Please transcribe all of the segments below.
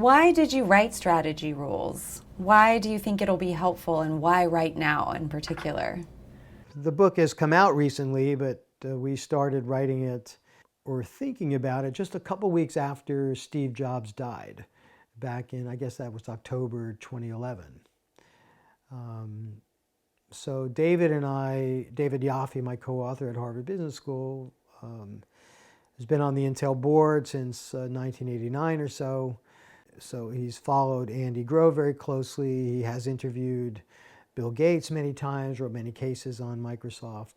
Why did you write Strategy Rules? Why do you think it'll be helpful, and why right now in particular? The book has come out recently, but we started writing it or thinking about it just a couple weeks after Steve Jobs died, back in, I guess that was October 2011. So David and I, David Yoffie, my co-author at Harvard Business School, has been on the Intel board since 1989 or so. So he's followed Andy Grove very closely. He has interviewed Bill Gates many times, wrote many cases on Microsoft,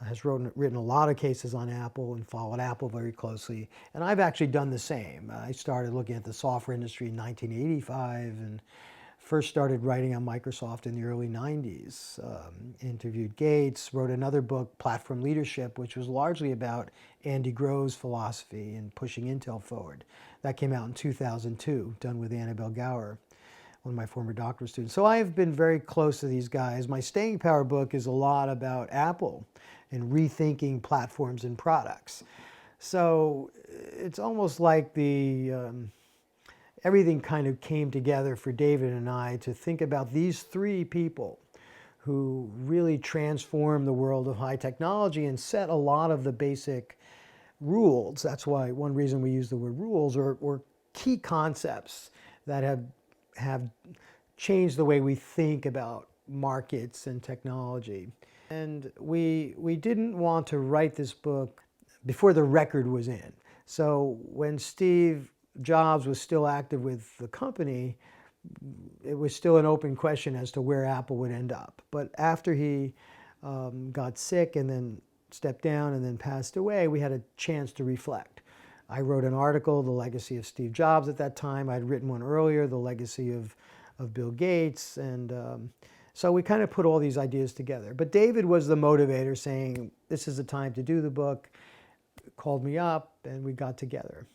has written a lot of cases on Apple and followed Apple very closely. And I've actually done the same. I started looking at the software industry in 1985 and first started writing on Microsoft in the early 90s. Interviewed Gates, wrote another book, Platform Leadership, which was largely about Andy Grove's philosophy and pushing Intel forward. That came out in 2002, done with Annabelle Gawer, one of my former doctoral students. So I have been very close to these guys. My Staying Power book is a lot about Apple and rethinking platforms and products. So it's almost like everything kind of came together for David and I to think about these three people who really transformed the world of high technology and set a lot of the basic rules. That's why one reason we use the word rules, or key concepts that have changed the way we think about markets and technology. And we didn't want to write this book before the record was in. So when Steve Jobs was still active with the company, it was still an open question as to where Apple would end up. But after he got sick and then stepped down and then passed away, we had a chance to reflect. I wrote an article, The Legacy of Steve Jobs, at that time. I'd written one earlier, The Legacy of Bill Gates. And so we kind of put all these ideas together. But David was the motivator, saying, this is the time to do the book, called me up, and we got together.